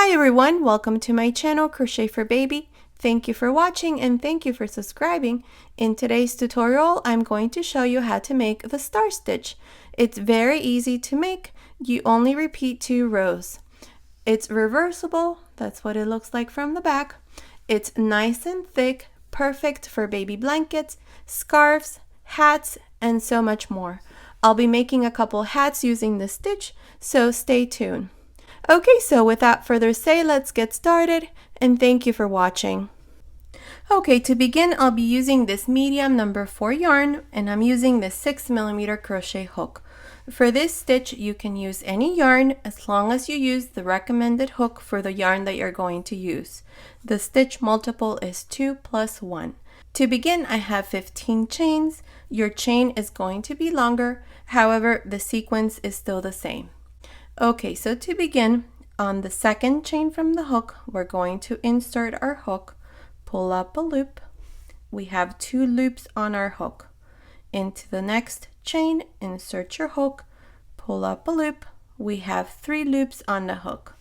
Hi everyone, welcome to my channel Crochet for Baby. Thank you for watching and thank you for subscribing. In today's tutorial, I'm going to show you how to make the star stitch. It's very easy to make. You only repeat 2 rows. It's reversible, that's what it looks like from the back. It's nice and thick, perfect for baby blankets, scarves, hats, and so much more. I'll be making a couple hats using this stitch, so stay tuned. Okay, so without further say, let's get started, and thank you for watching. Okay, to begin, I'll be using this medium number 4 yarn, and I'm using this 6mm crochet hook. For this stitch, you can use any yarn as long as you use the recommended hook for the yarn that you're going to use. The stitch multiple is 2 plus 1. To begin, I have 15 chains. Your chain is going to be longer, however, the sequence is still the same. Okay, so to begin, on the second chain from the hook, we're going to insert our hook, pull up a loop. We have 2 loops on our hook. Into the next chain, insert your hook, pull up a loop. We have 3 loops on the hook.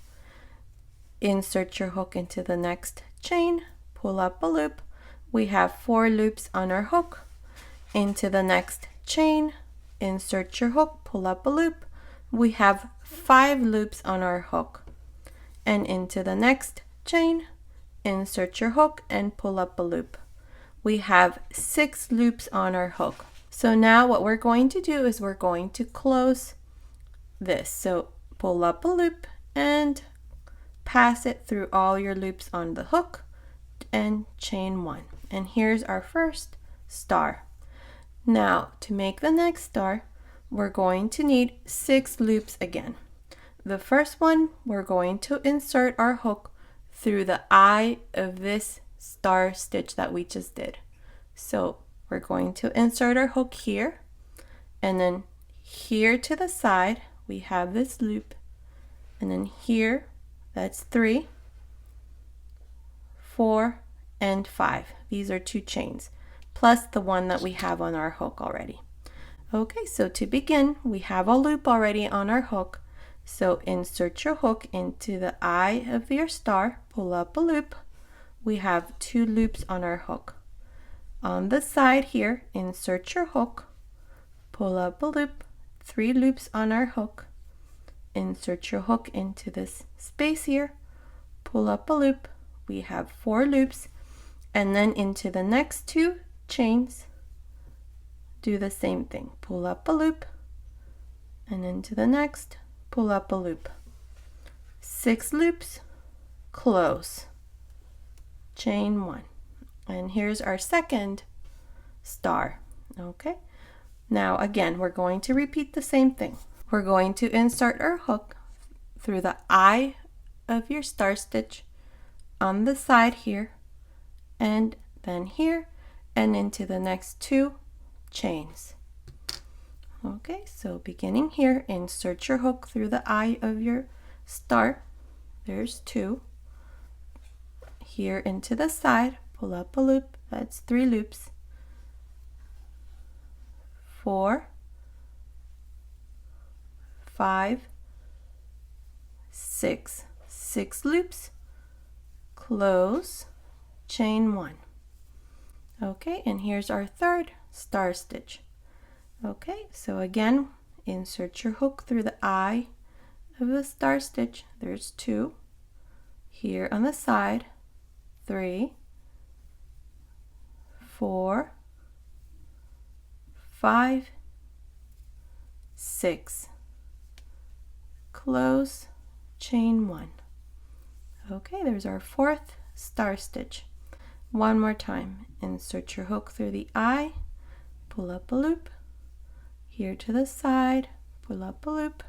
Insert your hook into the next chain, pull up a loop. We have 4 loops on our hook. Into the next chain, insert your hook, pull up a loop. We have 5 loops on our hook. And into the next chain, insert your hook and pull up a loop. We have 6 loops on our hook. So now what we're going to do is we're going to close this. So pull up a loop and pass it through all your loops on the hook and chain 1. And here's our first star. Now to make the next star, we're going to need 6 loops again. The first one, we're going to insert our hook through the eye of this star stitch that we just did. So we're going to insert our hook here, and then here to the side we have this loop, and then here that's 3, 4, and 5. These are 2 chains plus the one that we have on our hook already. Okay, so to begin, we have a loop already on our hook. So insert your hook into the eye of your star, pull up a loop. We have 2 loops on our hook. On the side here, insert your hook, pull up a loop, 3 loops on our hook. Insert your hook into this space here, pull up a loop. We have 4 loops, and then into the next 2 chains, do the same thing. Pull up a loop, and into the next, pull up a loop. 6 loops, close, chain 1. And here's our second star. Okay, now again, we're going to repeat the same thing. We're going to insert our hook through the eye of your star stitch on the side here, and then here, and into the next 2 chains. Okay, so beginning here, insert your hook through the eye of your star. There's 2. Here into the side, pull up a loop. That's 3 loops. 4, 5, 6. 6 loops. Close, chain 1. Okay, and here's our third star stitch. Okay, so again, insert your hook through the eye of the star stitch. There's 2. Here on the side, 3, 4, 5, 6. Close, chain 1. Okay, there's our 4th star stitch. One more time, insert your hook through the eye, pull up a loop. Here to the side, pull up a loop,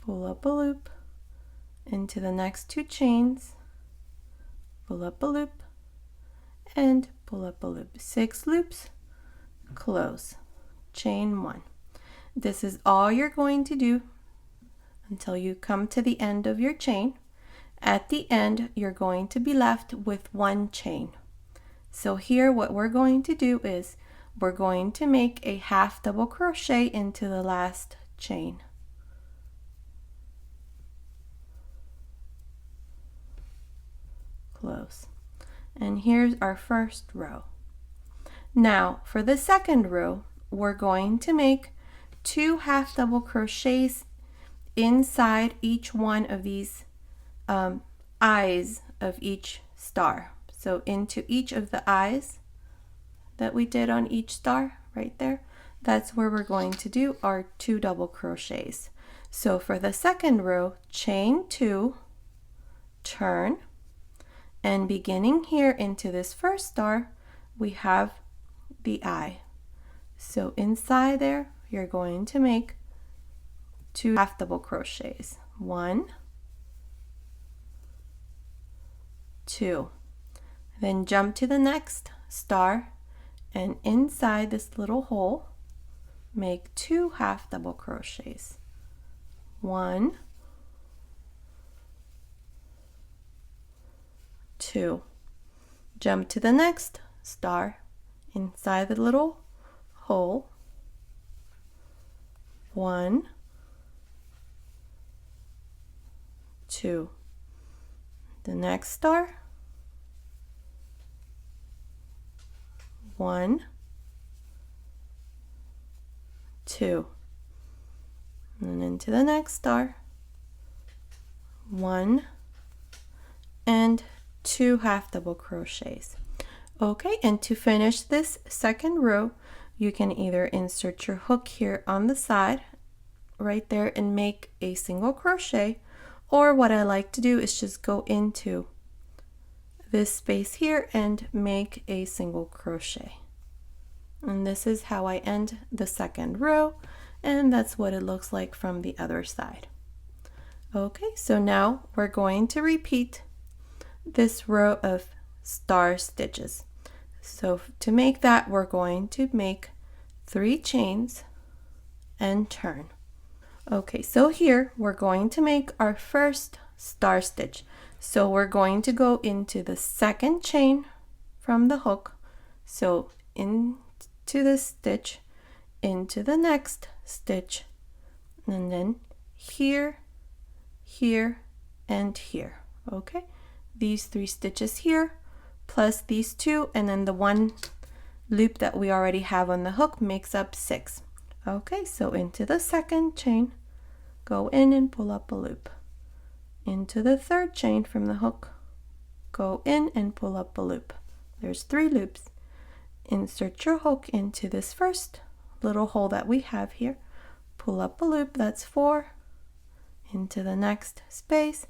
pull up a loop. Into the next 2 chains, pull up a loop, and pull up a loop. 6 loops, close, chain 1. This is all you're going to do until you come to the end of your chain. At the end, you're going to be left with 1 chain. So here what we're going to do is we're going to make a half double crochet into the last chain. close. And here's our first row. Now for the second row, we're going to make 2 half double crochets inside each one of these eyes of each star. So into each of the eyes that we did on each star right there, that's where we're going to do our 2 double crochets. So for the second row, chain 2, turn, and beginning here into this first star, we have the eye. So inside there, you're going to make 2 half double crochets. 1, 2. Then jump to the next star, and inside this little hole, make 2 half double crochets. 1, 2. Jump to the next star, inside the little hole, 1, 2. The next star, 1, 2. And into the next star, 1 and 2 half double crochets. Okay, and to finish this second row, you can either insert your hook here on the side right there and make a single crochet, or what I like to do is just go into this space here and make a single crochet. And this is how I end the second row, and that's what it looks like from the other side. Okay, so now we're going to repeat this row of star stitches. So to make that, we're going to make 3 chains and turn. Okay, so here we're going to make our first star stitch. So we're going to go into the second chain from the hook. So into this stitch, into the next stitch, and then here, here, and here. Okay, these 3 stitches here, plus these 2, and then the 1 loop that we already have on the hook makes up 6. Okay, so into the second chain, go in and pull up a loop. Into the third chain from the hook, go in and pull up a loop. There's 3 loops. Insert your hook into this first little hole that we have here, pull up a loop, that's 4, into the next space,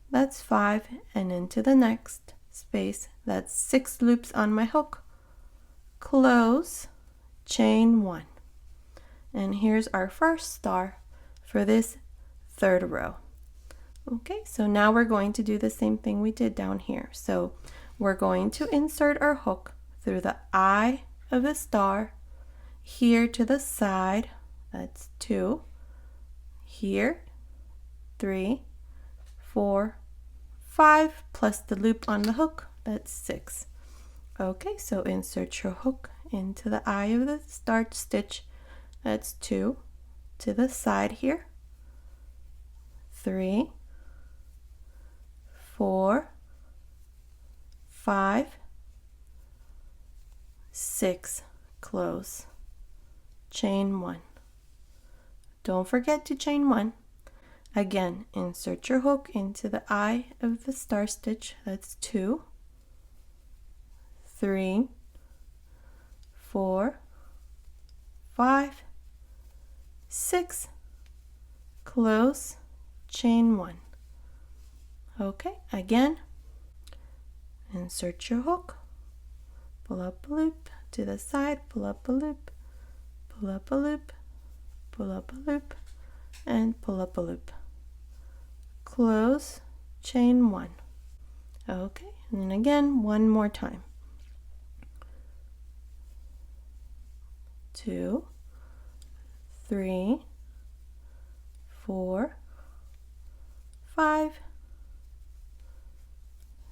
that's 5, and into the next space, that's 6 loops on my hook, close, chain 1. And here's our first star for this third row. Okay, so now we're going to do the same thing we did down here. So we're going to insert our hook through the eye of the star, here to the side, that's 2, here, 3, 4, 5, plus the loop on the hook, that's 6. Okay, so insert your hook into the eye of the start stitch, that's 2, to the side here, 3, 4, 5, 6, close, chain 1. Don't forget to chain 1. Again, insert your hook into the eye of the star stitch, that's 2, 3, 4, 5, 6, close, chain 1. Okay, again, insert your hook, pull up a loop to the side, pull up a loop, pull up a loop, pull up a loop, and pull up a loop. Close, chain 1. Okay, and then again, one more time. 2, 3, 4, 5,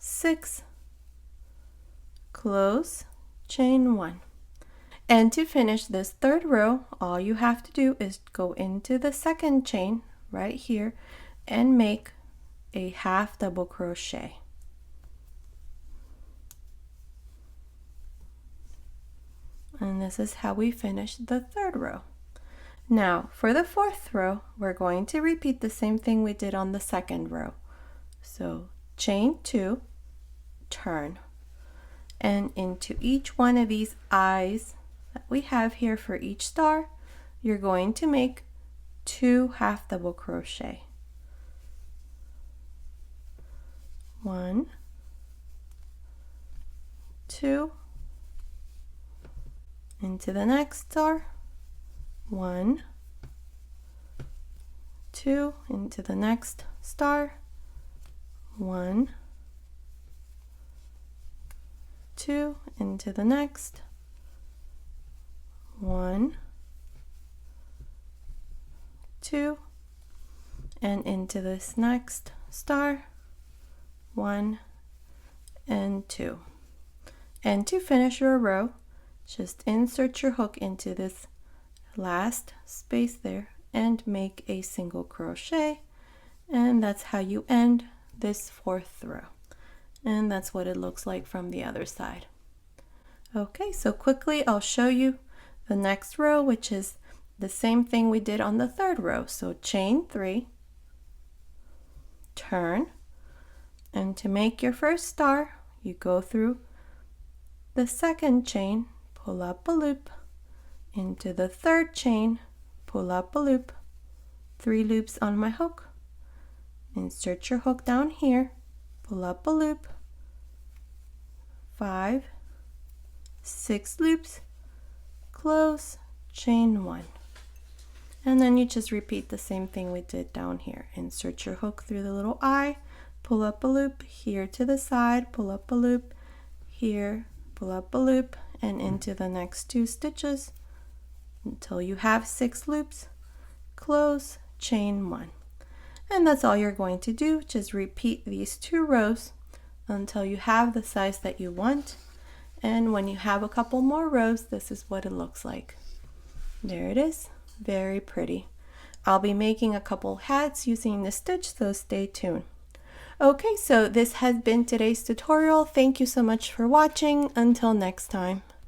6, close, chain 1. And to finish this third row, all you have to do is go into the second chain right here and make a half double crochet. And this is how we finish the third row. Now for the fourth row, we're going to repeat the same thing we did on the second row. So chain 2, turn, and into each one of these eyes that we have here for each star, you're going to make 2 half double crochet. 1, 2, into the next star, 1, 2, into the next star, 1, 2, into the next, 1, 2, and into this next star, 1 and 2. And to finish your row, just insert your hook into this last space there and make a single crochet, and that's how you end this fourth row. And that's what it looks like from the other side. Okay, so quickly I'll show you the next row, which is the same thing we did on the third row. So chain 3, turn, and to make your first star, you go through the second chain, pull up a loop, into the third chain, pull up a loop, 3 loops on my hook, insert your hook down here, pull up a loop, 5, 6 loops, close, chain 1. And then you just repeat the same thing we did down here. Insert your hook through the little eye, pull up a loop, here to the side, pull up a loop, here, pull up a loop, and into the next 2 stitches until you have 6 loops, close, chain 1. And that's all you're going to do. Just repeat these 2 rows until you have the size that you want. And when you have a couple more rows, this is what it looks like. There it is. Very pretty. I'll be making a couple hats using this stitch, so stay tuned. Okay, so this has been today's tutorial. Thank you so much for watching. Until next time.